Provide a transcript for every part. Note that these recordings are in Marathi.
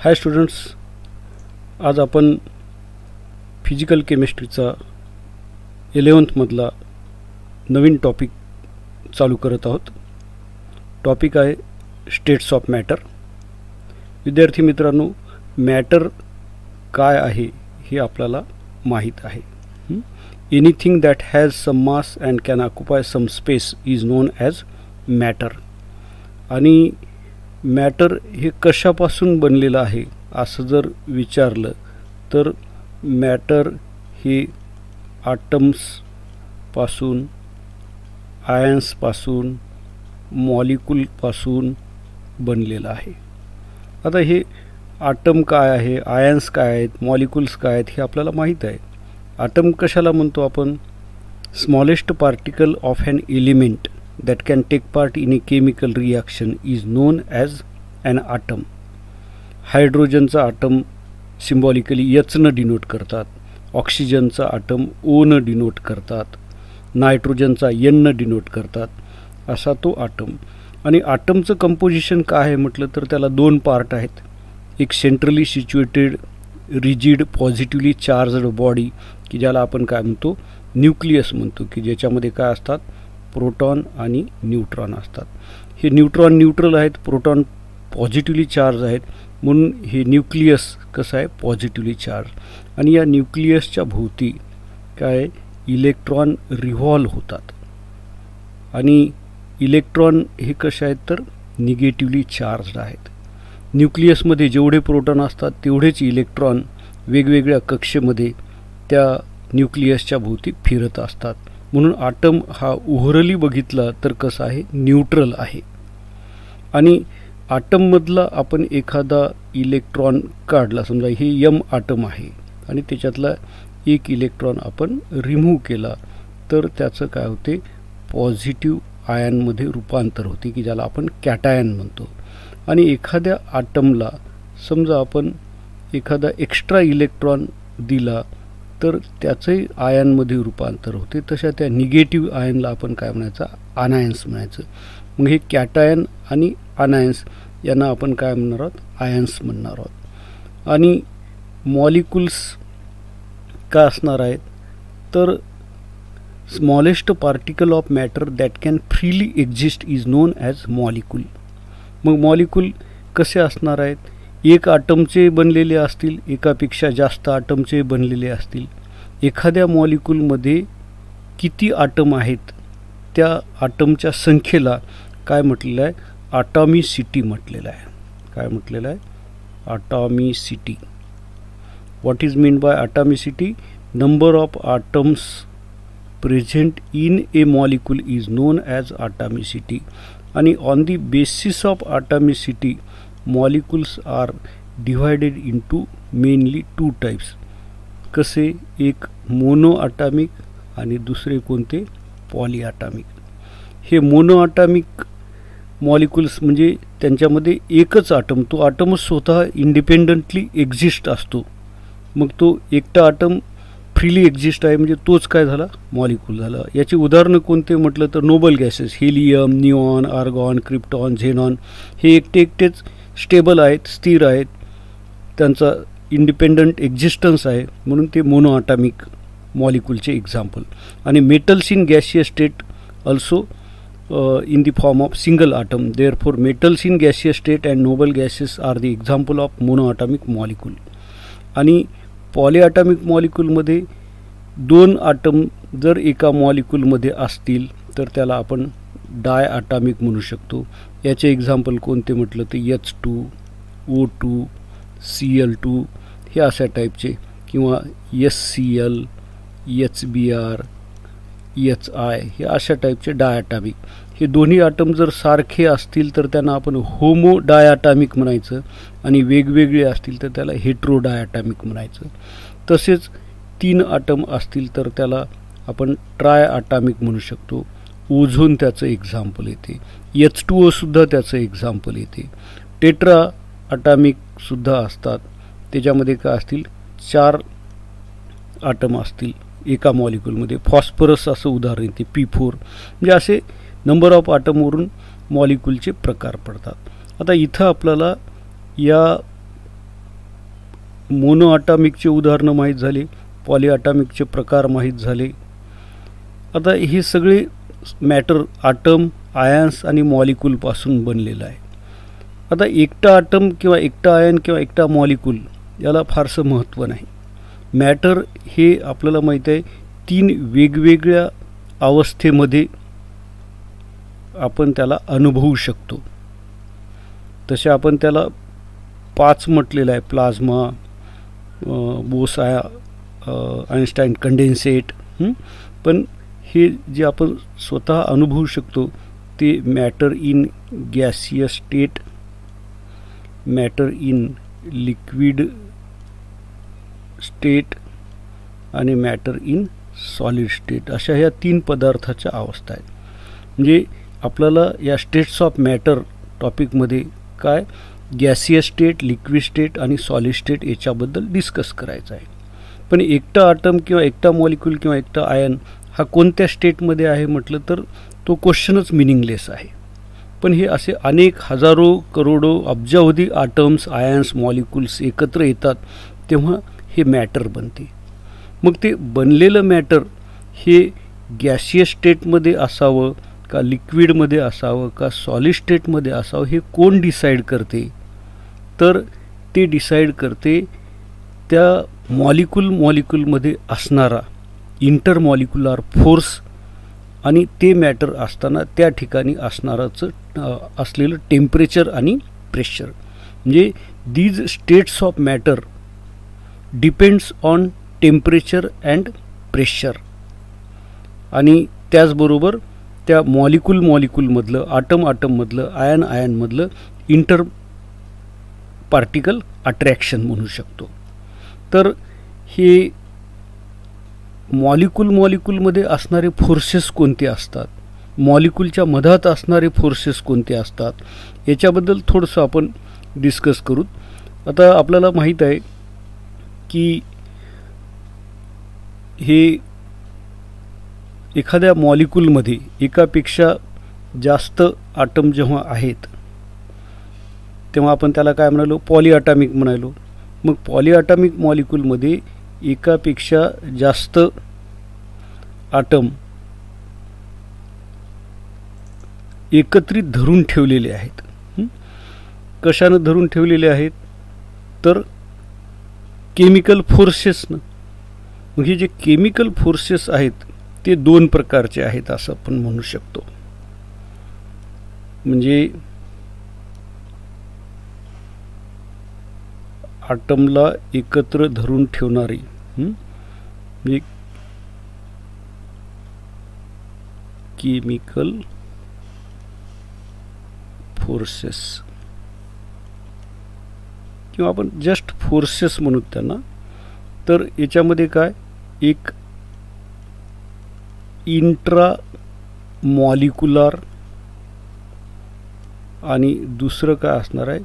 हाय स्टुडंट्स, आज आपण फिजिकल केमिस्ट्रीचा 11th मधला नवीन टॉपिक चालू करत आहोत. टॉपिक आहे स्टेट्स ऑफ मॅटर. विद्यार्थी मित्रांनो, मॅटर काय आहे हे आपल्याला माहीत आहे. Anything that has some mass and can occupy some space is known as matter. आणि मॅटर हे कशापासून बनलेलं आहे असं जर विचारलं तर मॅटर हे ॲटम्सपासून, आयन्सपासून, मॉलिक्यूलपासून बनलेलं आहे. आता हे ॲटम काय आहे, आयन्स काय आहेत, मॉलिक्यूल्स काय आहेत हे आपल्याला माहीत आहे. ॲटम कशाला म्हणतो आपण? Smallest particle of an element that can take part in a chemical reaction is known as an atom. हायड्रोजनचा ॲटम सिम्बॉलिकली H न डिनोट करतात, ऑक्सिजनचा ॲटम O न डिनोट करतात, नायट्रोजनचा N न डिनोट करतात, असा तो ॲटम. आणि ॲटमचं कंपोजिशन काय आहे म्हटलं तर त्याला दोन पार्ट आहेत. एक centrally situated rigid positively charged body की ज्याला आपण काय म्हणतो, न्यूक्लियस म्हणतो, की ज्याच्यामध्ये काय असतात, प्रोटॉन आणि न्यूट्रॉन असतात. हे न्यूट्रॉन न्यूट्रल आहेत, प्रोटॉन पॉझिटिव्हली चार्ज आहेत, म्हणून हे न्यूक्लियस कसं आहे, पॉझिटिव्हली चार्ज. आणि या न्यूक्लियसच्या भोवती काय इलेक्ट्रॉन रिव्हॉल्व होतात. आणि इलेक्ट्रॉन हे कसे आहेत तर निगेटिव्हली चार्जड आहेत. न्यूक्लियसमध्ये जेवढे प्रोटॉन असतात तेवढेच इलेक्ट्रॉन वेगवेगळ्या कक्षेमध्ये त्या न्यूक्लियसच्या भोवती फिरत असतात. म्हणून ॲटम हा ओव्हरली बघितला तर कसा आहे, न्यूट्रल आहे. आणि ॲटममधला आपण एखादा इलेक्ट्रॉन काढला, समजा हे M ॲटम आहे आणि त्याच्यातला एक इलेक्ट्रॉन आपण रिमूव्ह केला तर त्याचं काय होते, पॉझिटिव्ह आयनमध्ये रूपांतर होते की ज्याला आपण कॅटायन म्हणतो. आणि एखाद्या ॲटमला समजा आपण एखादा एक्स्ट्रा इलेक्ट्रॉन दिला तर त्याचंही आयनमध्ये रूपांतर होते. तशा त्या निगेटिव्ह आयनला आपण काय म्हणायचं, अनायन्स म्हणायचं. मग हे कॅटायन आणि अनायन्स यांना आपण काय म्हणणार आहोत, आयन्स म्हणणार आहोत. आणि मॉलिक्यूल्स काय असणार आहेत तर smallest particle of matter that can freely exist is known as molecule. मग मॉलिक्यूल कसे असणार आहेत, एक ॲटमचे बनलेले असतील, एकापेक्षा जास्त ॲटमचे बनलेले असतील. एखाद्या मॉलिक्यूलमध्ये किती ॲटम आहेत त्या ॲटमच्या संख्येला काय म्हटलेलं आहे, ॲटॉमिसिटी म्हटलेलं आहे. काय म्हटलेलं आहे, atomicity. What is mean by atomicity? Number of atoms present in a molecule is known as atomicity. आणि on the basis of atomicity molecules are divided into mainly two types. कसे? एक मोनो ॲटॉमिक आणि दुसरे कोणते, पॉली ॲटॉमिक. हे मोनो ॲटॉमिक मॉलिक्यूल्स म्हणजे त्यांच्यामध्ये एकच ॲटम, तो ॲटमच स्वतः इंडिपेंडंटली एक्झिस्ट असतो. मग तो एकटा ॲटम फ्रीली एक्झिस्ट आहे म्हणजे तोच काय झाला, मॉलिक्यूल झाला. याची उदाहरणं कोणते म्हटलं तर noble gases, helium, neon, argon, krypton, xenon हे एकटेच स्टेबल आहेत, स्थिर आहेत, त्यांचा इंडिपेंडंट एक्झिस्टन्स आहे, म्हणून ते मोनो ॲटॉमिक मॉलिक्यूलचे एक्झाम्पल. आणि metals in gaseous state also in the form of single atom. Therefore metals in gaseous state and noble gases are the example of mono atomic molecule. आणि पॉलीॲटॉमिक मॉलिक्यूलमध्ये दोन ॲटम जर एका मॉलिक्यूलमध्ये असतील तर त्याला आपण डाय ॲटॉमिक म्हणू शकतो. याचे एक्झाम्पल कोणते म्हटलं तर H2, O2, Cl2 हे अशा टाईपचे, किंवा HCl, HBr, HI हे अशा टाईपचे डायॲटॉमिक. हे दोन्ही ॲटम जर सारखे असतील तर त्यांना आपण होमो डायॲटॉमिक म्हणायचं, आणि वेगवेगळे असतील तर त्याला हेट्रो डायॲटॉमिक म्हणायचं. तसेच तीन ॲटम असतील तर त्याला आपण ट्राय ॲटॉमिक म्हणू शकतो. ओझोन त्याचं एक्झाम्पल येते, H2O सुद्धा त्याचं एक्झाम्पल येते. टेट्रा ॲटॉमिकसुद्धा असतात, त्याच्यामध्ये काय असतील, 4 ॲटम असतील एका मॉलिक्यूलमध्ये. फॉस्फरस असं उदाहरण येते, P4. म्हणजे असे नंबर ऑफ ॲटमवरून मॉलिक्यूलचे प्रकार पडतात. आता इथं आपल्याला या मोनो ॲटॉमिकचे उदाहरणं माहीत झाले, पॉली ॲटॉमिकचे प्रकार माहीत झाले. आता हे सगळे मॅटर ॲटम, आयन्स आणि मॉलिक्यूलपासून बनलेलं आहे. आता एकटा ॲटम किंवा एकटा आयन किंवा एकटा मॉलिक्यूल याला फारसं महत्त्व नाही. मॅटर हे आपल्याला माहीत आहे 3 वेगवेगळ्या अवस्थेमध्ये आपण त्याला अनुभवू शकतो. तसे आपण त्याला 5 म्हटलेलं आहे: प्लाझ्मा, बोस, आइन्स्टाईन कंडेन्सेट. पण हे जे आपण स्वतः अनुभवू शकतो ते matter in gaseous state, matter in liquid state आणि मॅटर इन सॉलिड स्टेट, अशा ह्या 3 पदार्थाच्या अवस्था आहेत. म्हणजे आपल्याला या स्टेट्स ऑफ मॅटर टॉपिकमध्ये काय गॅसियस स्टेट, लिक्विड स्टेट आणि सॉलिड स्टेट याच्याबद्दल डिस्कस करायचं आहे. पण एकटा ॲटम किंवा एकटा मॉलिक्यूल किंवा एकटा आयन हा कोणत्या स्टेटमध्ये आहे म्हटलं तर तो क्वेश्चनच मिनिंगलेस आहे. पण हे असे अनेक हजारो, करोडो, अब्जावधी ॲटम्स, आयन्स, मॉलिक्यूल्स एकत्र येतात तेव्हा हे मॅटर बनते. मग ते बनलेलं मॅटर हे गॅसियस स्टेटमध्ये असावं का लिक्विडमध्ये असावं का सॉलिड स्टेटमध्ये असावं हे कोण डिसाईड करते? तर ते डिसाईड करते त्या मॉलिक्यूलमध्ये असणारा इंटरमॉलिक्युलर फोर्स आणि ते मॅटर असताना त्या ठिकाणी असलेलं टेम्परेचर आणि प्रेशर. म्हणजे these states of matter depends on temperature and pressure. आणि त्याचबरोबर त्या मॉलिक्यूलमधलं, ॲटममधलं, आयनमधलं इंटर पार्टिकल अट्रॅक्शन म्हणू शकतो. तर हे मॉलिक्यूलमध्ये असणारे फोर्सेस कोणते असतात, मॉलिक्यूलच्या मधात असणारे फोर्सेस कोणते असतात, याच्याबद्दल थोडंसं आपण डिस्कस करू. आता आपल्याला माहीत आहे की हे एखाद्या मॉलिक्यूलमध्ये एकापेक्षा जास्त ॲटम जेव्हा आहेत तेव्हा आपण त्याला काय म्हणालो, पॉलीॲटॉमिक म्हणालो. मग पॉलीॲटॉमिक मॉलिक्यूलमध्ये एकापेक्षा जास्त ॲटम एकत्रित धरून ठेवलेले आहेत. कशानं धरून ठेवलेले आहेत तर केमिकल फोर्सेसनं. मग हे जे केमिकल फोर्सेस आहेत ते 2 प्रकारचे आहेत असं आपण म्हणू शकतो. म्हणजे ॲटमला एकत्र धरून ठेवणारी म्हणजे केमिकल फोर्सेस किंवा आपण जस्ट फोर्सेस म्हणू त्यांना. तर याच्यामध्ये काय एक इंट्रा मॉलिक्युलर आणि दुसरं काय असणार आहे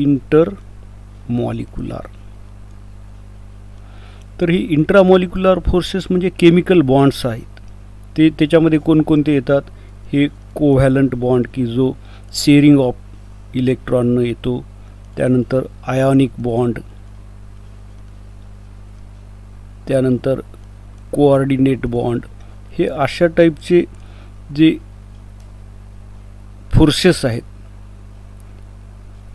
इंटर मॉलिक्युलर. तर ही इंट्रामॉलिक्युलर फोर्सेस म्हणजे केमिकल बॉन्ड्स आहेत. ते त्याच्यामध्ये कोणकोणते येतात, हे कोव्हॅलंट बॉन्ड की जो शेअरिंग ऑफ इलेक्ट्रॉननं येतो, त्यानंतर आयोनिक बॉन्ड, त्यानंतर कोऑर्डिनेट बॉन्ड. हे अशा टाईपचे जे फोर्सेस आहेत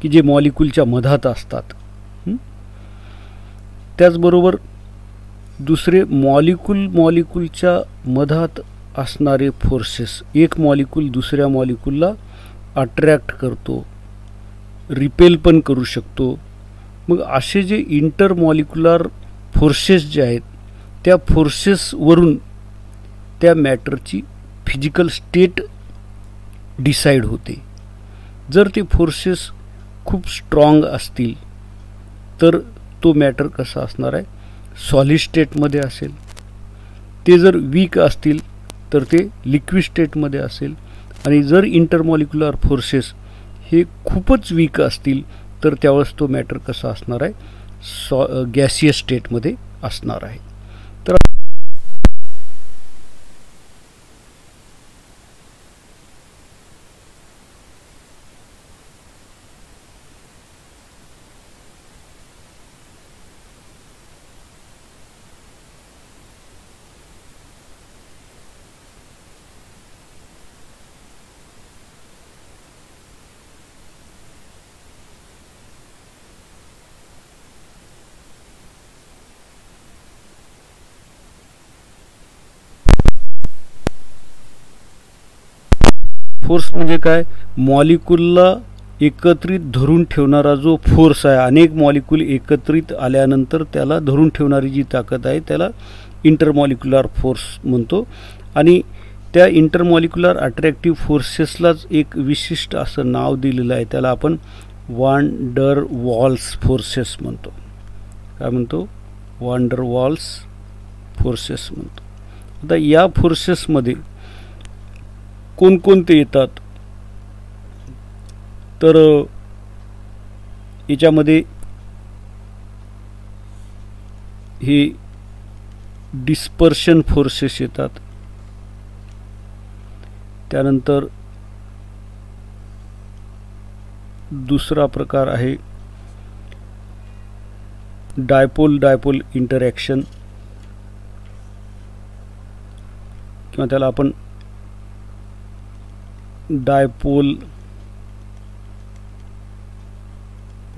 की जे मॉलिक्यूलच्या मधात असतात. त्याचबरोबर दुसरे मॉलिक्यूलच्या मधात असणारे फोर्सेस, एक मॉलिक्यूल दुसऱ्या मॉलिक्यूलला अट्रॅक्ट करतो, रिपेल पण करू शकतो. मग असे जे इंटरमॉलिक्युलर फोर्सेस जे आहेत त्या फोर्सेसवरून त्या मॅटरची फिजिकल स्टेट डिसाईड होते. जर ते फोर्सेस खूप स्ट्रॉंग असतील तर तो मॅटर कसा असणार आहे, सॉलिड स्टेटमध्ये असेल. ते जर वीक असतील तर ते लिक्विड स्टेटमध्ये असेल. आणि जर इंटरमॉलिक्युलर फोर्सेस हे खूपच वीक असतील तर त्यावेळेस तो मॅटर कसा असणार आहे, गॅसियस स्टेटमध्ये असणार आहे. तर फोर्स म्हणजे काय, मॉलिक्यूलला एकत्रित धरून ठेवणारा जो फोर्स आहे, अनेक मॉलिक्यूल एकत्रित आल्यानंतर त्याला धरून ठेवणारी जी ताकद आहे त्याला इंटरमॉलिक्युलर फोर्स म्हणतो. आणि त्या इंटरमॉलिक्युलर अट्रॅक्टिव्ह फोर्सेसलाच एक विशिष्ट असं नाव दिलेलं आहे, त्याला आपण वान डर वॉल्स फोर्सेस म्हणतो. काय म्हणतो, वान डर वॉल्स फोर्सेस म्हणतो. आता या फोर्सेसमध्ये कोणकोणते येतात, तर याच्यामध्ये हे डिस्पर्शन फोर्सेस येतात, त्यानंतर दुसरा प्रकार आहे डायपोल डायपोल इंटरॅक्शन, किंवा त्याला आपण डायपोल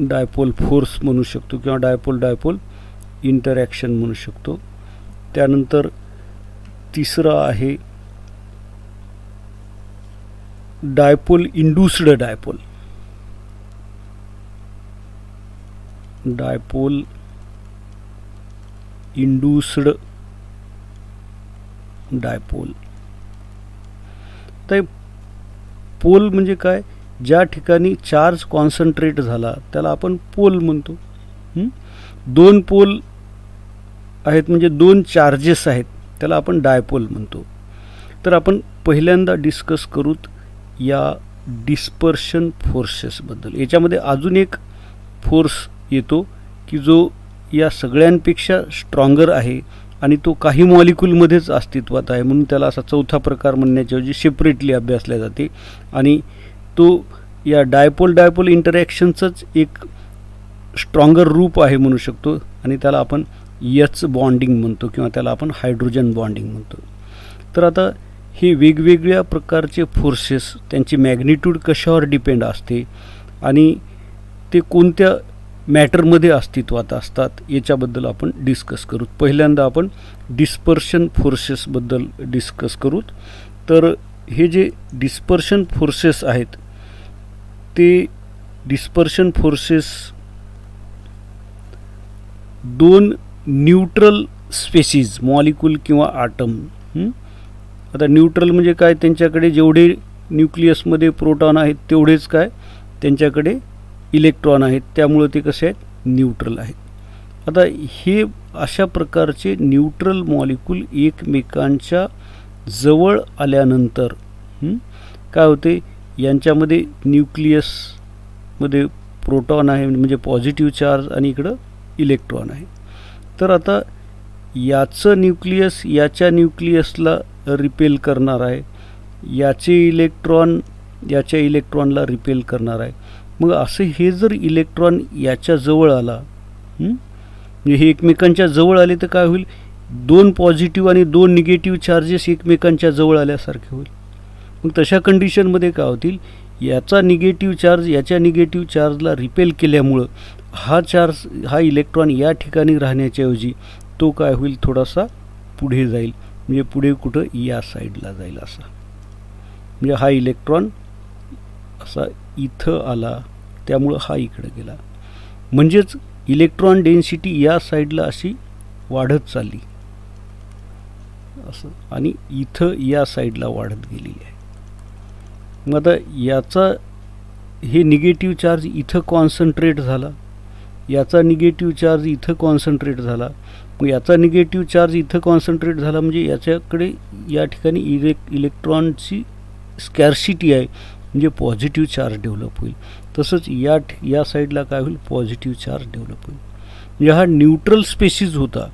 डायपोल फोर्स म्हणू शकतो किंवा डायपोल डायपोल इंटरॅक्शन म्हणू शकतो. त्यानंतर तिसरा आहे dipole induced dipole, dipole induced dipole. तर पोल म्हणजे काय, ज्या ठिकाणी चार्ज कॉन्सन्ट्रेट झाला त्याला आपण पोल म्हणतो. दोन पोल आहेत म्हणजे दोन चार्जेस आहेत त्याला आपण डायपोल म्हणतो. तर आपण पहिल्यांदा डिस्कस करूत या डिस्पर्शन फोर्सेसबद्दल. याच्यामध्ये अजून एक फोर्स येतो की जो या सगळ्यांपेक्षा स्ट्रॉंगर आहे आणि तो काही मॉलिक्यूलमध्येच अस्तित्वात आहे, म्हणून त्याला असा चौथा प्रकार म्हणण्याच्याऐवजी सेपरेटली अभ्यासल्या जाते. आणि तो या डायपोल डायपोल इंटरॅक्शनचंच एक स्ट्रॉंगर रूप आहे म्हणू शकतो, आणि त्याला आपण एच बॉन्डिंग म्हणतो किंवा त्याला आपण हायड्रोजन बॉन्डिंग म्हणतो. तर आता हे वेगवेगळ्या प्रकारचे फोर्सेस त्यांची मॅग्निट्यूड कशावर डिपेंड असते आणि ते कोणत्या मॅटरमध्ये अस्तित्वात असतात याच्याबद्दल आपण डिस्कस करू. पहिल्यांदा आपण डिस्पर्शन फोर्सेसबद्दल डिस्कस करू. तर हे जे डिस्पर्शन फोर्सेस आहेत ते डिस्पर्शन फोर्सेस दोन न्यूट्रल स्पेसीज मॉलिक्यूल किंवा आटम. आता न्यूट्रल म्हणजे काय, त्यांच्याकडे जेवढे न्यूक्लियसमध्ये प्रोटॉन आहेत तेवढेच काय त्यांच्याकडे इलेक्ट्रॉन आहेत, त्यामुळे ते कसे आहेत, न्यूट्रल आहेत. आता हे अशा प्रकारचे न्यूट्रल मॉलिक्यूल एकमेकांच्या जवळ आल्यानंतर काय होते, यांच्यामध्ये न्यूक्लियसमध्ये प्रोटॉन आहे म्हणजे पॉझिटिव्ह चार्ज आणि इकडं इलेक्ट्रॉन आहे. तर आता याचं न्यूक्लियस याच्या न्यूक्लियसला रिपेल करणार आहे, याचे इलेक्ट्रॉन याच्या इलेक्ट्रॉनला रिपेल करणार आहे. मग असे हे जर इलेक्ट्रॉन याच्या जवळ आला, म्हणजे हे एकमेकांच्या जवळ आले तर काय होईल, दोन पॉझिटिव्ह आणि दोन निगेटिव्ह चार्जेस एकमेकांच्या जवळ आल्यासारखे होईल. मग तशा कंडिशनमध्ये काय होतील, याचा निगेटिव्ह चार्ज याच्या निगेटिव्ह चार्जला रिपेल केल्यामुळं हा इलेक्ट्रॉन या ठिकाणी राहण्याच्याऐवजी तो काय होईल, थोडासा पुढे जाईल. म्हणजे पुढे कुठं, या साईडला जाईल असा. म्हणजे हा इलेक्ट्रॉन असा इथं आला त्यामुळं हा इकडे गेला. म्हणजेच इलेक्ट्रॉन डेन्सिटी या साईडला अशी वाढत चालली असं, आणि इथं या साईडला वाढत गेलेली आहे. मग आता याचा हे निगेटिव्ह चार्ज इथं कॉन्सन्ट्रेट झाला, याचा निगेटिव्ह चार्ज इथं कॉन्सन्ट्रेट झाला. मग याचा निगेटिव्ह चार्ज इथं कॉन्सन्ट्रेट झाला म्हणजे याच्याकडे या ठिकाणी इलेक्ट्रॉनची स्कॅर्सिटी आहे, म्हणजे पॉझिटिव्ह चार्ज डेव्हलप होईल. तसंच या साईडला काय होईल, पॉझिटिव्ह चार्ज डेव्हलप होईल. म्हणजे हा न्यूट्रल स्पेसिस होता,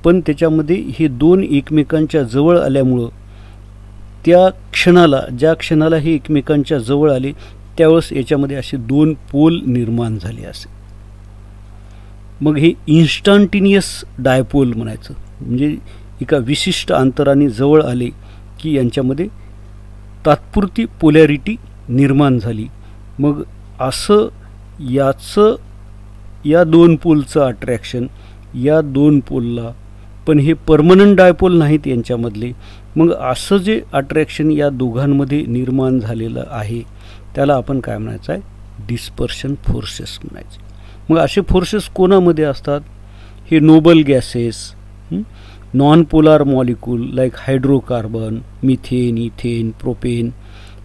पण त्याच्यामध्ये हे दोन एकमेकांच्या जवळ आल्यामुळं त्या क्षणाला, ज्या क्षणाला हे एकमेकांच्या जवळ आले त्यावेळेस याच्यामध्ये असे दोन पोल निर्माण झाले असे. मग हे इन्स्टंटेनियस डायपोल म्हणायचं. म्हणजे एका विशिष्ट अंतराने जवळ आले की यांच्यामध्ये तात्पुरती पोलॅरिटी निर्माण झाली. मग असं याचं या दोन पोलचं अट्रॅक्शन या दोन पोलला, पण हे परमनंट डायपोल नाहीत यांच्यामधले, मग असं जे अट्रॅक्शन या दोघांमध्ये निर्माण झालेलं आहे त्याला आपण काय म्हणायचं आहे, डिस्पर्शन फोर्सेस म्हणायचे. मग असे फोर्सेस कोणामध्ये असतात, हे noble gases, non polar molecule like hydrocarbon, methane, ethane, propane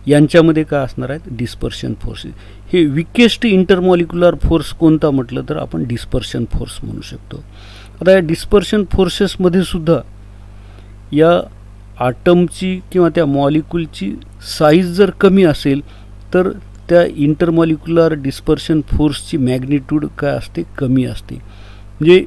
यांच्यामध्ये काय असणार आहेत, डिस्पर्शन फोर्सेस. हे विकेस्ट इंटरमॉलिक्युलर फोर्स कोणता म्हटलं तर आपण डिस्पर्शन फोर्स म्हणू शकतो. आता या डिस्पर्शन फोर्सेसमध्ये सुद्धा या ॲटमची किंवा त्या मॉलिक्यूलची साईज जर कमी असेल तर त्या इंटरमॉलिक्युलर डिस्पर्शन फोर्सची मॅग्निट्यूड काय असते, कमी असते. म्हणजे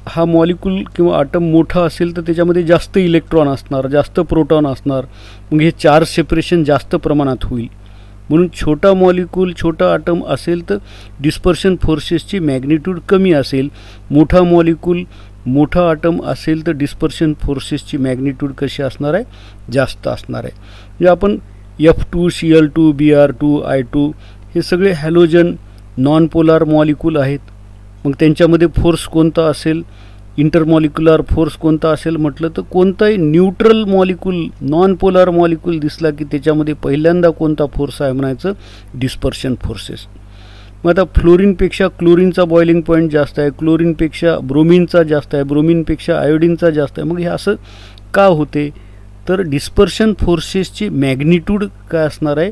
हा मॉलिक्यूल किंवा ॲटम मोठा असेल तर त्याच्यामध्ये जास्त इलेक्ट्रॉन असणार, जास्त प्रोटॉन असणार, मग हे चार्ज सेपरेशन जास्त प्रमाणात होईल. म्हणून छोटा मॉलिक्यूल, छोटा ॲटम असेल तर डिस्पर्शन फोर्सेसची मॅग्निट्यूड कमी असेल. मोठा मॉलिक्यूल, मोठा ॲटम असेल तर डिस्पर्शन फोर्सेसची मॅग्निट्यूड कशी असणार आहे, जास्त असणार आहे. म्हणजे आपण F2, Cl2, Br2, I2 हे सगळे हॅलोजन नॉन पोलार मॉलिक्यूल आहेत. मग त्यांच्यामध्ये फोर्स कोणता असेल, इंटरमॉलिक्युलर फोर्स कोणता असेल म्हटलं तर कोणताही neutral molecule, non polar molecule दिसला की त्याच्यामध्ये पहिल्यांदा कोणता फोर्स आहे म्हणायचं, डिस्पर्शन फोर्सेस. मग आता फ्लोरीनपेक्षा क्लोरीनचा बॉइलिंग पॉईंट जास्त आहे, क्लोरीनपेक्षा ब्रोमीनचा जास्त आहे, ब्रोमीनपेक्षा आयोडीनचा जास्त आहे. मग हे असं का होते तर डिस्पर्शन फोर्सेसची मॅग्निट्यूड काय असणार आहे,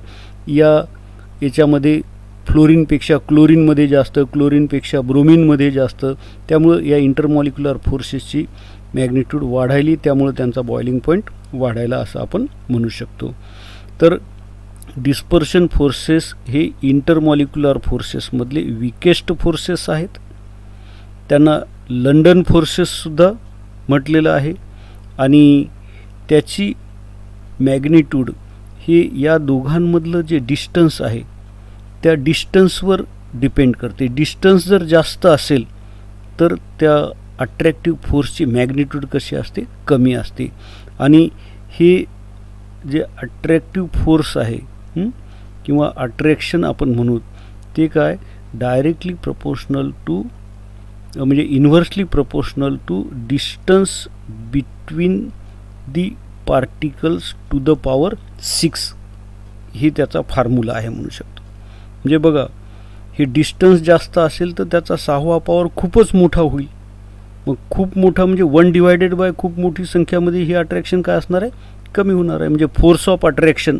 याच्यामध्ये फ्लोरीनपेक्षा क्लोरीनमध्ये जास्त, क्लोरीनपेक्षा ब्रोमीनमध्ये जास्त. त्यामुळं या इंटरमॉलिक्युलर फोर्सेसची मॅग्निट्यूड वाढायली, त्यामुळं त्यांचा बॉइलिंग पॉईंट वाढायला असं आपण म्हणू शकतो. तर डिस्पर्शन फोर्सेस हे इंटरमॉलिक्युलर फोर्सेसमधले विकेस्ट फोर्सेस आहेत. त्यांना लंडन फोर्सेससुद्धा म्हटलेलं आहे आणि त्याची मॅग्निट्यूड हे या दोघांमधलं जे डिस्टन्स आहे त्या डिस्टन्सवर डिपेंड करते. डिस्टन्स जर जास्त असेल तर त्या अट्रॅक्टिव्ह फोर्सची मॅग्निट्यूड कशी असते, कमी असते. आणि हे जे अट्रॅक्टिव्ह फोर्स आहे किंवा अट्रॅक्शन आपण म्हणू ते काय, डायरेक्टली प्रपोर्शनल टू म्हणजे inversely proportional to distance between the particles to the power 6 ही त्याचा फॉर्म्युला आहे म्हणू शकतो. म्हणजे बघा, हे डिस्टन्स जास्त असेल तर त्याचा 6वा पॉवर खूपच मोठा होईल. मग खूप मोठा म्हणजे 1 डिवायडेड बाय खूप मोठी संख्यामध्ये ही अट्रॅक्शन काय असणार आहे, कमी होणार आहे. म्हणजे फोर्स ऑफ अट्रॅक्शन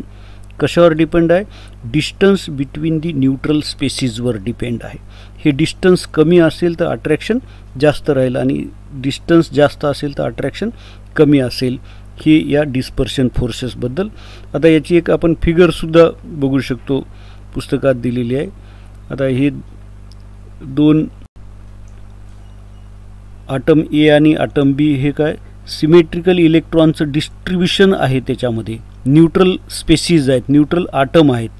कशावर डिपेंड आहे, डिस्टन्स बिटवीन दी न्यूट्रल स्पेसिसवर डिपेंड आहे. हे डिस्टन्स कमी असेल तर अट्रॅक्शन जास्त राहील आणि डिस्टन्स जास्त असेल तर अट्रॅक्शन कमी असेल. ही या डिस्पर्शन फोर्सेसबद्दल. आता याची एक आपण फिगरसुद्धा बघू शकतो, पुस्तकात दिलेली आहे. आता हे दोन ॲटम ए आणि ॲटम बी हे काय सिमेट्रिकल इलेक्ट्रॉनचं डिस्ट्रीब्युशन आहे, त्याच्यामध्ये न्यूट्रल स्पेसिस आहेत, न्यूट्रल ॲटम आहेत.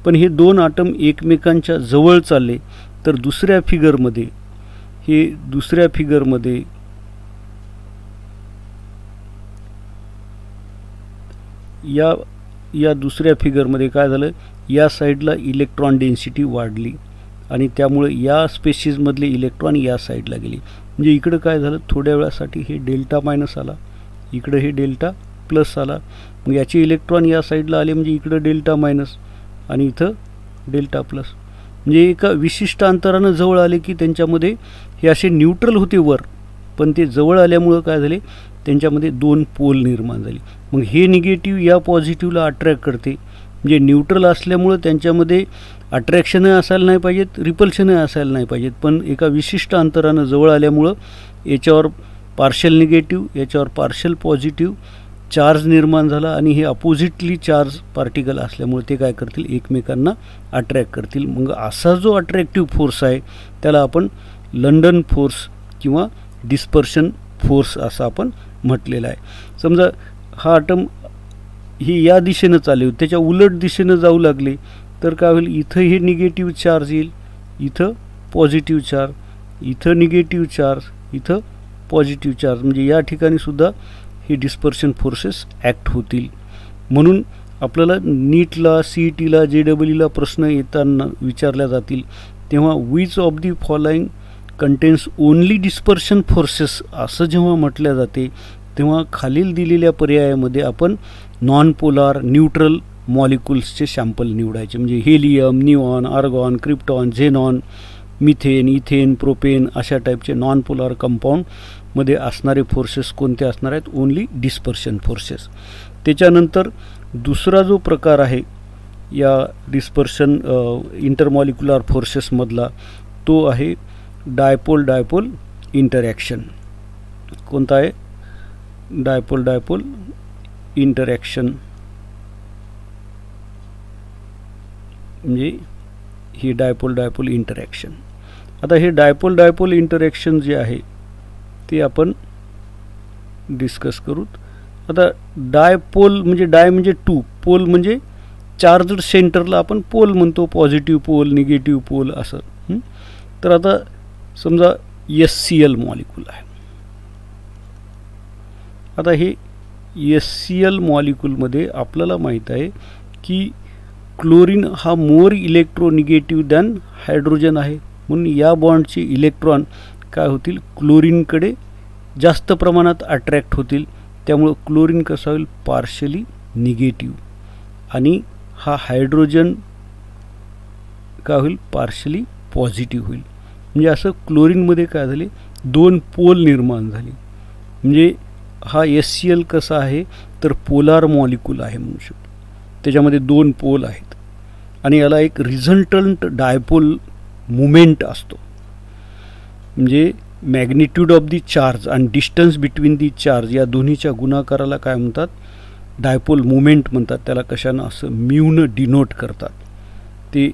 पण हे दोन ॲटम एकमेकांच्या जवळ चालले तर दुसऱ्या फिगरमध्ये या दुसऱ्या फिगरमध्ये काय झालं, या साईडला इलेक्ट्रॉन डेन्सिटी वाढली आणि त्यामुळे या स्पेसिसमधले इलेक्ट्रॉन या साईडला गेले. म्हणजे इकडं काय झालं, थोड्या वेळासाठी हे डेल्टा मायनस आला, इकडं हे डेल्टा प्लस आला. मग याचे इलेक्ट्रॉन या साईडला आले म्हणजे इकडं डेल्टा मायनस आणि इथं डेल्टा प्लस. म्हणजे एका विशिष्ट अंतरानं जवळ आले की त्यांच्यामध्ये हे असे न्यूट्रल होते वर, पण ते जवळ आल्यामुळं काय झाले, त्यांच्यामध्ये 2 पोल निर्माण झाली. मग हे निगेटिव्ह या पॉझिटिव्हला अट्रॅक्ट करते. म्हणजे न्यूट्रल असल्यामुळं त्यांच्यामध्ये अट्रॅक्शनही असायला नाही पाहिजेत, रिपल्शनही असायला नाही पाहिजेत. पण एका विशिष्ट अंतरानं जवळ आल्यामुळं याच्यावर पार्शल निगेटिव्ह, याच्यावर पार्शल पॉझिटिव्ह चार्ज निर्माण झाला आणि हे अपोजिटली चार्ज पार्टिकल असल्यामुळे ते काय करतील, एकमेकांना अट्रॅक्ट करतील. मग असा जो अट्रॅक्टिव्ह फोर्स आहे त्याला आपण लंडन फोर्स किंवा डिस्पर्शन फोर्स असं आपण म्हटलेलं आहे. समजा हा ॲटम ही या दिशेनं चालू, त्याच्या उलट दिशेनं जाऊ लागले तर काय होईल, इथं हे निगेटिव्ह चार्ज येईल, इथं पॉझिटिव्ह चार्ज, इथं निगेटिव्ह चार्ज, इथं पॉझिटिव्ह चार्ज. म्हणजे या ठिकाणी सुद्धा हे डिस्पर्शन फोर्सेस ॲक्ट होतील. म्हणून आपल्याला नीटला, CETला, JEEला प्रश्न येताना विचारल्या जातील तेव्हा which of the following contains only dispersion forces असं जेव्हा म्हटल्या जाते तेव्हा खालील दिलेल्या पर्यायामध्ये आपण नॉन पोलार न्यूट्रल मॉलिक्युल्सचे सॅम्पल निवडायचे, म्हणजे helium, neon, argon, krypton, xenon, methane, ethane, propane अशा टाईपचे नॉन पोलार कंपाऊंडमध्ये असणारे फोर्सेस कोणते असणार आहेत? Only dispersion forces. त्याच्यानंतर दुसरा जो प्रकार आहे या डिस्पर्शन इंटरमॉलिक्युलर फोर्सेसमधला तो आहे डायपोल डायपोल इंटरॅक्शन. कोणता आहे? Dipole dipole interaction. म्हणजे ही डायपोल डायपोल इंटरॅक्शन. आता हे डायपोल डायपोल इंटरॅक्शन जे आहे ते आपण डिस्कस करू. आता डायपोल म्हणजे डाय म्हणजे टू, पोल म्हणजे चार्जड सेंटरला आपण पोल म्हणतो, पॉझिटिव्ह पोल, निगेटिव्ह पोल असं. तर आता समजा HCl मॉलिक्यूल आहे. आता हे HCl मॉलिक्यूलमध्ये आपल्याला माहीत आहे की क्लोरीन हा मोर इलेक्ट्रोनिगेटिव्ह दॅन हायड्रोजन आहे, म्हणून या बॉन्डचे इलेक्ट्रॉन काय होतील? क्लोरीनकडे जास्त प्रमाणात अट्रॅक्ट होतील. त्यामुळं क्लोरीन कसा होईल? Partially negative. आणि हा हायड्रोजन काय होईल? पार्शली पॉझिटिव्ह होईल. म्हणजे असं क्लोरीनमध्ये काय झाले? दोन पोल निर्माण झाले. म्हणजे हा HCl कसा आहे? तर पोलार मॉलिक्यूल आहे म्हणू शकतो. त्याच्यामध्ये दोन पोल आहेत आणि याला एक रिझल्टंट डायपोल मुमेंट असतो. म्हणजे मॅग्निट्यूड ऑफ दी चार्ज आणि डिस्टन्स बिटवीन दी चार्ज या दोन्हीच्या गुणाकाराला काय म्हणतात? डायपोल मुमेंट म्हणतात. त्याला कशानं? असं म्यूनं डिनोट करतात. ते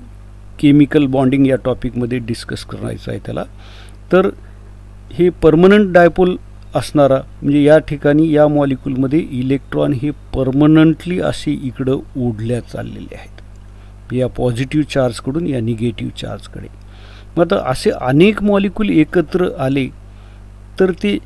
केमिकल बॉन्डिंग या टॉपिकमध्ये डिस्कस करायचं आहे त्याला. तर हे परमनंट डायपोल असणारा म्हणजे या ठिकाणी या मॉलिक्यूलमध्ये इलेक्ट्रॉन हे परमनंटली असे इकडं ओढल्या चाललेले आहेत, या पॉझिटिव्ह चार्जकडून या निगेटिव्ह चार्जकडे. मग आता असे अनेक मॉलिक्यूल एकत्र आले तर ते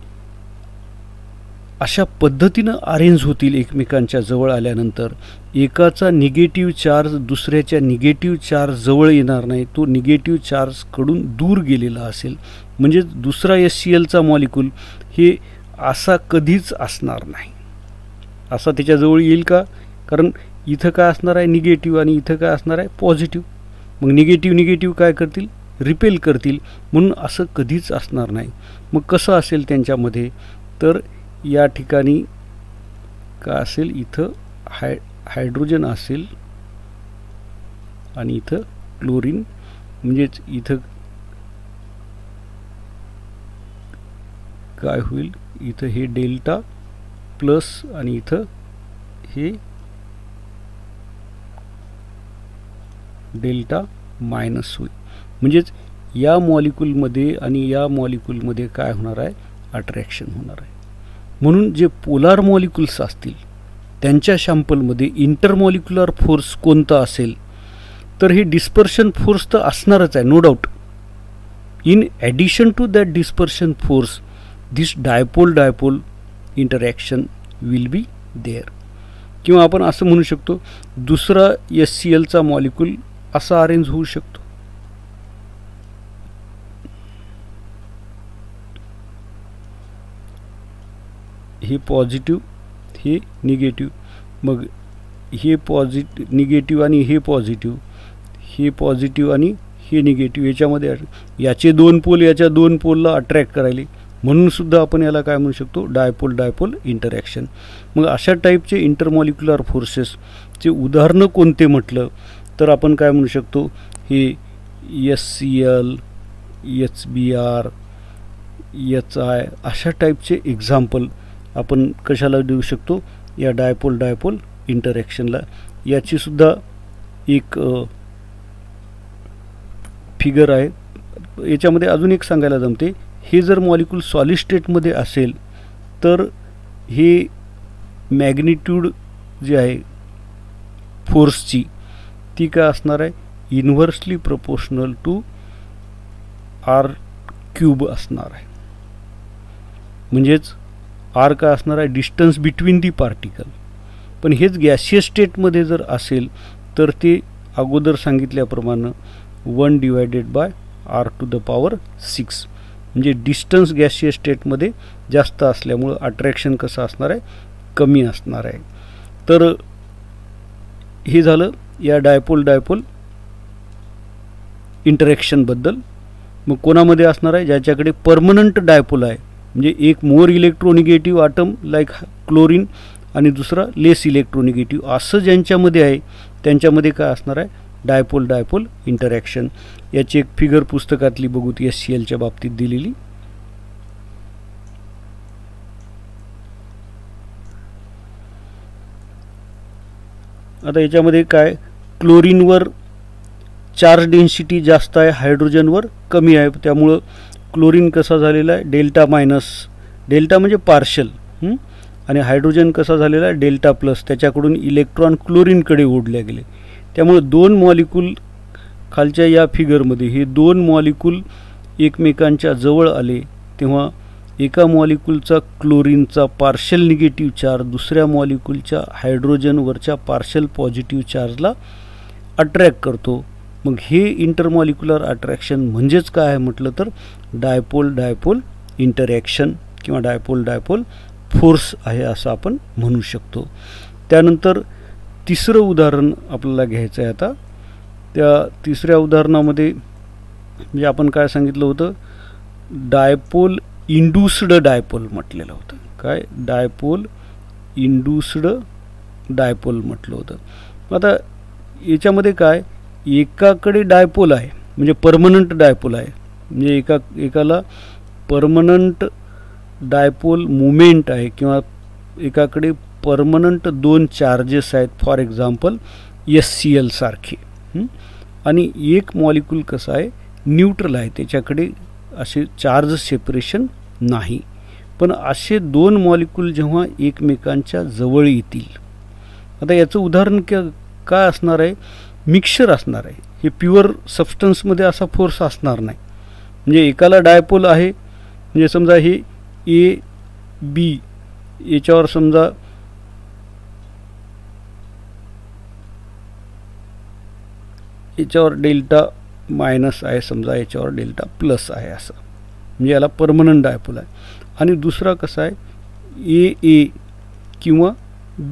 अशा पद्धतीनं अरेंज होतील एकमेकांच्या जवळ आल्यानंतर. एकाचा निगेटिव्ह चार्ज दुसऱ्याच्या निगेटिव्ह चार्ज जवळ येणार नाही, तो निगेटिव्ह चार्जकडून दूर गेलेला असेल. म्हणजे दुसरा HClचा मॉलिक्यूल हे असा कधीच असणार नाही. असा त्याच्याजवळ येईल का? कारण इथं काय असणार आहे? निगेटिव्ह, आणि इथं काय असणार आहे? पॉझिटिव्ह. मग निगेटिव्ह निगेटिव्ह काय करतील? रिपेल करतील. म्हणून असं कधीच असणार नाही. मग कसं असेल त्यांच्यामध्ये? तर या ठिकाणी काय असेल? इथं हायड्रोजन असेल आणि इथं क्लोरीन. म्हणजेच इथं काय होईल? इथं हे डेल्टा प्लस आणि इथं हे डेल्टा मायनस होईल. म्हणजेच या मॉलिक्यूलमध्ये आणि या मॉलिक्यूलमध्ये काय होणार आहे? अट्रॅक्शन होणार आहे. म्हणून जे पोलार मॉलिक्युल्स असतील त्यांच्या सॅम्पलमध्ये इंटरमॉलिक्युलर फोर्स कोणता असेल? तर हे डिस्पर्शन फोर्स तर असणारच आहे, no doubt. In addition to that dispersion force this dipole dipole interaction will be there. किंवा आपण असं म्हणू शकतो दुसरा HClचा मॉलिक्यूल असा अरेंज होऊ शकतो. हे पॉझिटिव्ह, हे निगेटिव्ह. मग हे निगेटिव्ह आणि हे पॉझिटिव्ह, हे पॉझिटिव्ह आणि हे निगेटिव्ह. याच्यामध्ये याचे दोन पोल याच्या दोन पोलला अट्रॅक्ट करायले, म्हणून सुद्धा आपण याला काय म्हणू शकतो? Dipole dipole interaction. मग अशा टाईपचे इंटरमॉलिक्युलर फोर्सेसचे उदाहरणं कोणते म्हटलं तर आपण काय म्हणू शकतो? हे HCl, HBr, HI अशा टाईपचे एक्झाम्पल आपण कशाला देऊ शकतो? या डायपोल डायपोल इंटरॅक्शनला. याची सुद्धा एक फिगर आहे. याच्यामध्ये अजून एक सांगायला जमते, हे जर मॉलिक्यूल सॉलिड स्टेटमध्ये असेल तर हे मॅग्निट्यूड जे आहे फोर्सची ती काय असणार आहे? इन्व्हर्सली प्रोपोर्शनल टू r³ असणार आहे. म्हणजेच r काय असणार आहे? डिस्टन्स बिटवीन दी पार्टिकल. पण हेच गॅसियस स्टेटमध्ये जर असेल तर ते अगोदर सांगितल्याप्रमाणे 1/r⁶. म्हणजे डिस्टन्स गॅसियस स्टेटमध्ये जास्त असल्यामुळं अट्रॅक्शन कसं असणार आहे, कमी असणार आहे. तर हे झालं या डायपोल डायपोल इंटरॅक्शनबद्दल. मग कोणामध्ये असणार आहे, ज्याच्याकडे परमनंट डायपोल आहे, म्हणजे एक मोर इलेक्ट्रोनिगेटिव्ह आटम लाईक क्लोरीन आणि दुसरा लेस इलेक्ट्रोनिगेटिव्ह, असं ज्यांच्यामध्ये आहे त्यांच्यामध्ये काय असणार आहे, डायपोल डायपोल इंटरॅक्शन. याची एक फिगर पुस्तकातली बघू, ती HClच्या बाबतीत दिलेली. आता याच्यामध्ये काय, क्लोरीनवर चार्ज डेन्सिटी जास्त आहे, हायड्रोजनवर कमी आहे, त्यामुळं क्लोरीन कसा झालेला आहे, डेल्टा मायनस, डेल्टा म्हणजे पार्शल, आणि हायड्रोजन कसा झालेला आहे, डेल्टा प्लस, त्याच्याकडून इलेक्ट्रॉन क्लोरीनकडे ओढले गेले. त्यामुळे दोन मॉलिक्यूल खालच्या या फिगरमध्ये हे दोन मॉलिक्यूल एकमेकांच्या जवळ आले तेव्हा एका मॉलिक्यूलचा क्लोरीनचा पार्शल निगेटिव्ह चार्ज दुसऱ्या मॉलिक्यूलच्या हायड्रोजनवरच्या पार्शल पॉझिटिव्ह चार्जला अट्रॅक्ट करतो. मग हे इंटरमॉलिक्युलर अट्रॅक्शन म्हणजेच काय आहे म्हटलं तर डायपोल डायपोल इंटरॅक्शन किंवा डायपोल डायपोल फोर्स आहे असं आपण म्हणू शकतो. त्यानंतर तिसरं उदाहरण आपल्याला घ्यायचं आहे. आता त्या तिसऱ्या उदाहरणामध्ये म्हणजे आपण काय सांगितलं होतं, डायपोल इंड्यूस्ड डायपोल म्हटलेलं होतं. काय, डायपोल इंड्यूस्ड डायपोल म्हटलं होतं. आता याच्यामध्ये काय, एकाकडे डायपोल आहे म्हणजे परमनंट डायपोल आहे, म्हणजे एकाला परमनंट डायपोल मुमेंट आहे किंवा एकाकडे परमनंट दोन चार्जेस आहेत, फॉर एक्झाम्पल HCl सारखे, आणि एक मॉलिक्यूल कसा आहे, न्यूट्रल आहे, त्याच्याकडे असे चार्ज सेपरेशन नाही. पण असे दोन मॉलिक्यूल जेव्हा एकमेकांच्या जवळ येतील, आता याचं उदाहरण काय असणार आहे, मिक्सचर असणार आहे. हे प्युअर सबस्टन्समध्ये असा फोर्स असणार नाही. म्हणजे एकाला डायपोल आहे, म्हणजे समजा हे AB, याच्यावर समजा याच्यावर डेल्टा मायनस आहे, समजा याच्यावर डेल्टा प्लस आहे, असं म्हणजे याला परमनंट डायपोल आहे. आणि दुसरा कसा आहे, AA किंवा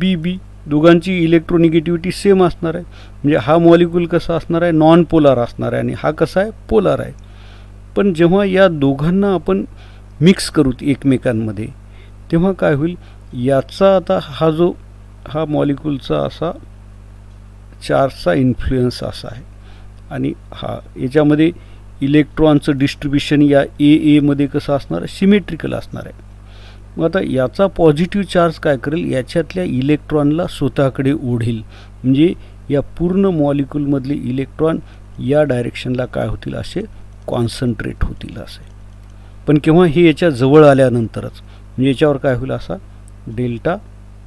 BB, दोघांची इलेक्ट्रोनिगेटिव्हिटी सेम असणार आहे. म्हणजे हा मॉलिक्यूल कसा असणार आहे, नॉन पोलार असणार आहे आणि हा कसा आहे, पोलार आहे. पण जेव्हा या दोघांना आपण मिक्स करू एकमेकांमध्ये तेव्हा काय होईल, याचा आता हा मॉलिक्यूलचा असा चार्जचा इन्फ्लुएन्स असा आहे आणि याच्यामध्ये इलेक्ट्रॉनचं डिस्ट्रीब्युशन या AA मध्ये कसं असणार आहे, सिमेट्रिकल असणार आहे. मग आता याचा पॉझिटिव्ह चार्ज काय करेल, याच्यातल्या इलेक्ट्रॉनला स्वतःकडे ओढेल, म्हणजे या पूर्ण मॉलिक्यूलमधले इलेक्ट्रॉन या डायरेक्शनला काय होतील, असे कॉन्सन्ट्रेट होतील असे. पण केव्हा हे याच्या जवळ आल्यानंतरच, म्हणजे याच्यावर काय होईल, असा डेल्टा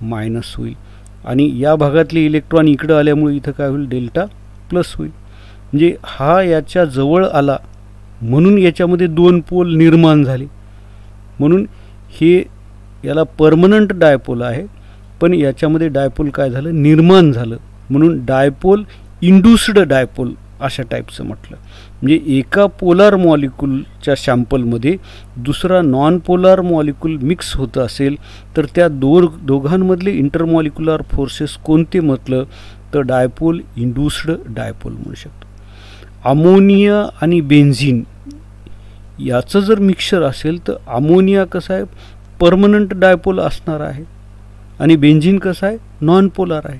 मायनस होईल आणि या भागातले इलेक्ट्रॉन इकडं आल्यामुळे इथं काय होईल, डेल्टा प्लस होईल. म्हणजे हा याच्या जवळ आला म्हणून याच्यामध्ये दोन पोल निर्माण झाले, म्हणून हे याला परमनंट डायपोल आहे. पण याच्यामध्ये डायपोल काय झालं, निर्माण झालं, म्हणून डायपोल इंड्यूस्ड डायपोल अशा टाईपचं म्हटलं. म्हणजे एका पोलार मॉलिक्यूलच्या सॅम्पलमध्ये दुसरा नॉन पोलार मॉलिक्यूल मिक्स होत असेल तर त्या दोघांमधले इंटरमॉलिक्युलर फोर्सेस कोणते म्हटलं तर डायपोल इंड्यूस्ड डायपोल म्हणू शकतो. अमोनिया आणि बेन्झीन याचं जर मिक्सचर असेल तर अमोनिया कसं आहे, परमनंट डायपोल असणार आहे आणि बेन्झीन कसं आहे, नॉन पोलार आहे.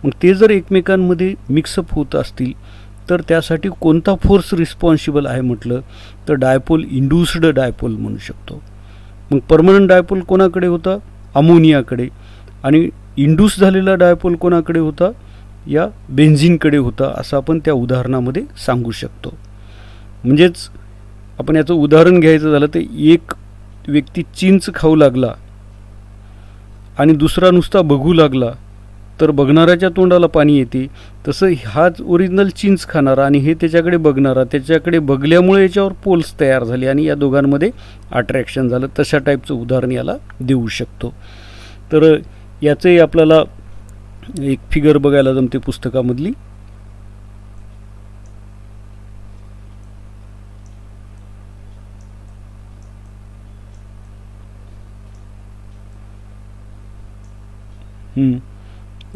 मग ते जर एकमेकांमध्ये मिक्सअप होत असतील तर त्यासाठी कोणता फोर्स रिस्पॉन्सिबल आहे म्हटलं तर डायपोल इंड्यूस्ड डायपोल म्हणू शकतो. मग परमनंट डायपोल कोणाकडे होता, अमोनियाकडे, आणि इंड्यूस झालेला डायपोल कोणाकडे होता, या बेन्झीनकडे होता, असं आपण त्या उदाहरणामध्ये सांगू शकतो. म्हणजेच आपण याचं उदाहरण घ्यायचं झालं तर एक व्यक्ती चिंच खाऊ लागला आणि दुसरा नुसता बघू लागला तर बघणाऱ्याच्या तोंडाला पाणी येते. तसं हाच ओरिजिनल चिंच खाणारा आणि हे त्याच्याकडे बघणारा, त्याच्याकडे बघल्यामुळे याच्यावर पोल्स तयार झाले आणि या दोघांमध्ये अट्रॅक्शन झालं. तशा टाईपचं उदाहरण याला देऊ शकतो. तर याचंही आपल्याला एक फिगर बघायला जमते पुस्तकामधली.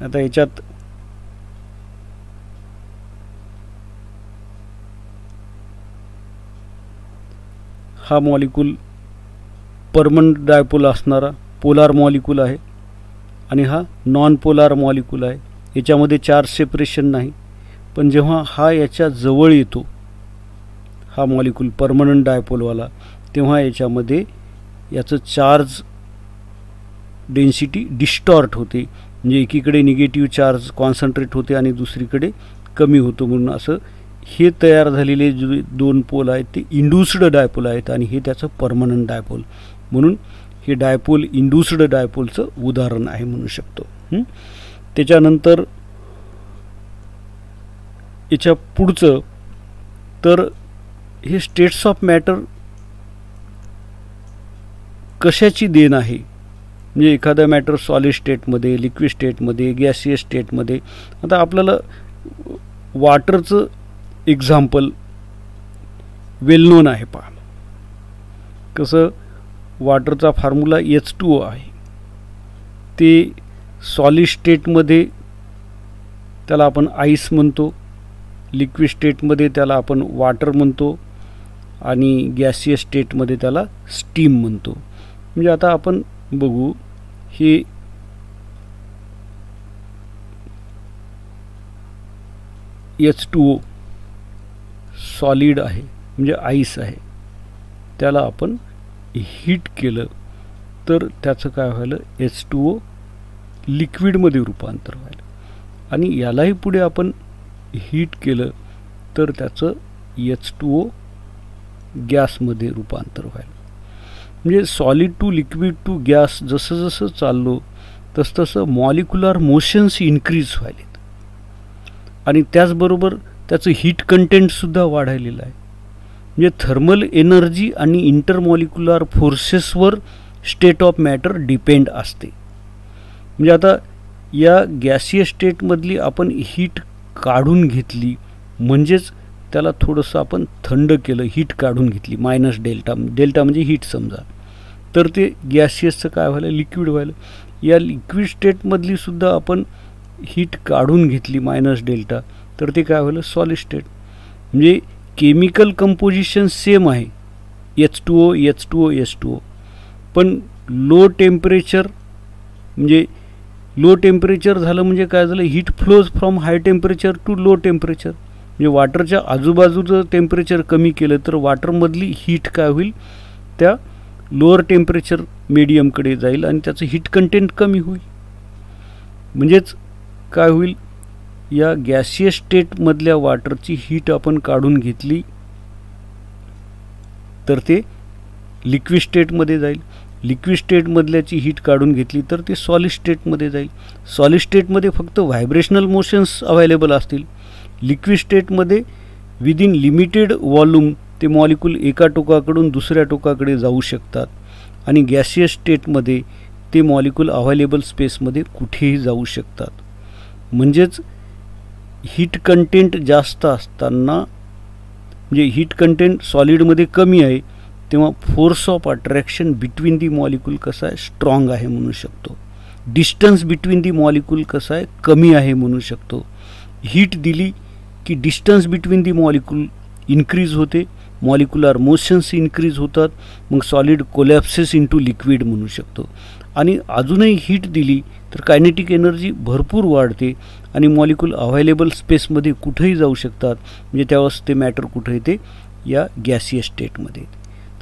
आता याच्यात हा मॉलिक्यूल परमनंट डायपोल असणारा पोलार मॉलिक्यूल आहे आणि हा नॉन पोलार मॉलिक्यूल आहे. याच्यामध्ये चार्ज सेपरेशन नाही, पण जेव्हा हा याच्या जवळ येतो हा मॉलिक्यूल परमनंट डायपोलवाला, तेव्हा याच्यामध्ये याचं चार्ज डेन्सिटी डिस्टॉर्ट होते. म्हणजे एकीकडे निगेटिव्ह चार्ज कॉन्सन्ट्रेट होते आणि दुसरीकडे कमी होतो. म्हणून असं हे तयार झालेले जे दोन पोल आहेत ते इंड्यूस्ड डायपोल आहेत आणि हे त्याचं परमनंट डायपोल. म्हणून हे डायपोल इंड्यूस्ड डायपोलचं उदाहरण आहे म्हणू शकतो. त्याच्यानंतर याच्या पुढचं तर हे स्टेट्स ऑफ मॅटर कशाची देण आहे. म्हणजे एखादा मॅटर सॉलिड स्टेटमध्ये, लिक्विड स्टेटमध्ये, गॅसियस स्टेटमध्ये. आता आपल्याला वॉटरचं एक्झाम्पल वेल नोन आहे. पहा कसं वॉटरचा फॉर्म्युला H2O आहे. ते सॉलिड स्टेटमध्ये त्याला आपण आईस म्हणतो, लिक्विड स्टेटमध्ये त्याला आपण वॉटर म्हणतो आणि गॅसियस स्टेटमध्ये त्याला स्टीम म्हणतो. म्हणजे आता आपण बघू हे H2O सॉलिड आहे म्हणजे आईस आहे, त्याला आपण हीट केलं तर त्याचं काय व्हायलं, H2O लिक्विडमध्ये रूपांतर व्हायलं. आणि यालाही पुढे आपण हीट केलं तर त्याचं H2O गॅसमध्ये रूपांतर व्हायलं. म्हणजे solid to liquid to gas जसं जसं चाललो तसं मॉलिक्युलर मोशन्स इन्क्रीज व्हायलेत आणि त्याचबरोबर त्याचं हीट कंटेंटसुद्धा वाढलेलं आहे. म्हणजे थर्मल एनर्जी आणि इंटरमॉलिक्युलर फोर्सेसवर स्टेट ऑफ मॅटर डिपेंड असते. म्हणजे आता या गॅसियस स्टेटमधली आपण हीट काढून घेतली म्हणजेच त्याला थोडंसं आपण थंड केलं, हीट काढून घेतली मायनस डेल्टा, डेल्टा म्हणजे हीट समजा, तर ते गॅसियसचं काय व्हायलं, लिक्विड व्हायलं. या लिक्विड स्टेटमधली सुद्धा आपण हीट काढून घेतली मायनस डेल्टा, तर ते काय व्हायलं, सॉलिड स्टेट. म्हणजे केमिकल कंपोजिशन सेम आहे H2O H2O H2O, पण लो टेम्परेचर म्हणजे लो टेम्परेचर झालं म्हणजे काय झालं, heat flows from high temperature to low temperature. म्हणजे वॉटरच्या आजूबाजूचं टेम्परेचर कमी केलं तर वॉटरमधली हीट काय होईल, त्या लोअर टेम्परेचर मीडियमकडे जाईल आणि त्याचं हीट कंटेंट कमी होईल. म्हणजेच काय होईल, या गॅसियस स्टेटमधल्या वॉटरची हीट आपण काढून घेतली तर ते लिक्विड स्टेटमध्ये जाईल, लिक्विड स्टेटमधल्याची हीट काढून घेतली तर ते सॉलिड स्टेटमध्ये जाईल. सॉलिड स्टेटमध्ये फक्त व्हायब्रेशनल मोशन्स अवेलेबल असतील. लिक्विड स्टेटमध्ये विदिन लिमिटेड व्हॉल्यूम ते मॉलिक्यूल एका टोकाकडून दुसऱ्या टोकाकडे जाऊ शकतात आणि गॅसियस स्टेटमध्ये ते मॉलिक्यूल अवेलेबल स्पेसमध्ये कुठेही जाऊ शकतात. म्हणजेच हीट कंटेंट जास्त असताना म्हणजे हीट कंटेंट सॉलिडमध्ये कमी आहे तेव्हा force of attraction between the molecule कसा आहे, स्ट्रॉंग आहे म्हणू शकतो. डिस्टन्स बिटवीन दी मॉलिक्यूल कसा आहे, कमी आहे म्हणू शकतो. हीट दिली की डिस्टन्स बिटवीन दी मॉलिक्यूल इन्क्रीज होते, मॉलिक्युलर मोशन्स इन्क्रीज होतात, मग सॉलिड कोलॅप्सेस इंटू लिक्विड म्हणू शकतो. आणि अजूनही हीट दिली तर कायनेटिक एनर्जी भरपूर वाढते आणि मॉलिक्यूल अवेलेबल स्पेसमध्ये कुठेही जाऊ शकतात. म्हणजे त्यावेळेस ते मॅटर कुठे येते, या गॅसियस स्टेटमध्ये.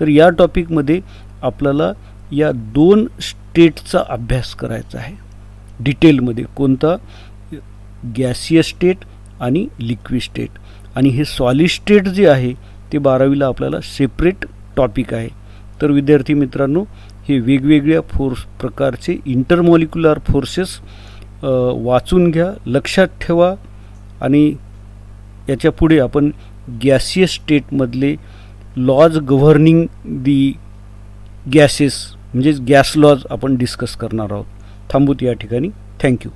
तर या टॉपिकमध्ये आपल्याला या दोन स्टेटचा अभ्यास करायचा आहे डिटेलमध्ये. कोणता, गॅसियस स्टेट आणि लिक्विड स्टेट. आणि हे सॉलिड स्टेट जे आहे ते 12वीला आपल्याला सेपरेट टॉपिक आहे. तर विद्यार्थी मित्रांनो, हे वेगवेगळ्या प्रकारचे इंटरमॉलिक्युलर फोर्सेस वाचून घ्या, लक्षात ठेवा आणि याच्या पुढे आपण गॅसियस स्टेटमधले लॉज गव्हर्निंग दी गॅसेस म्हणजेच गॅस लॉज आपण डिस्कस करणार आहोत. थांबूत या ठिकाणी. थँक्यू.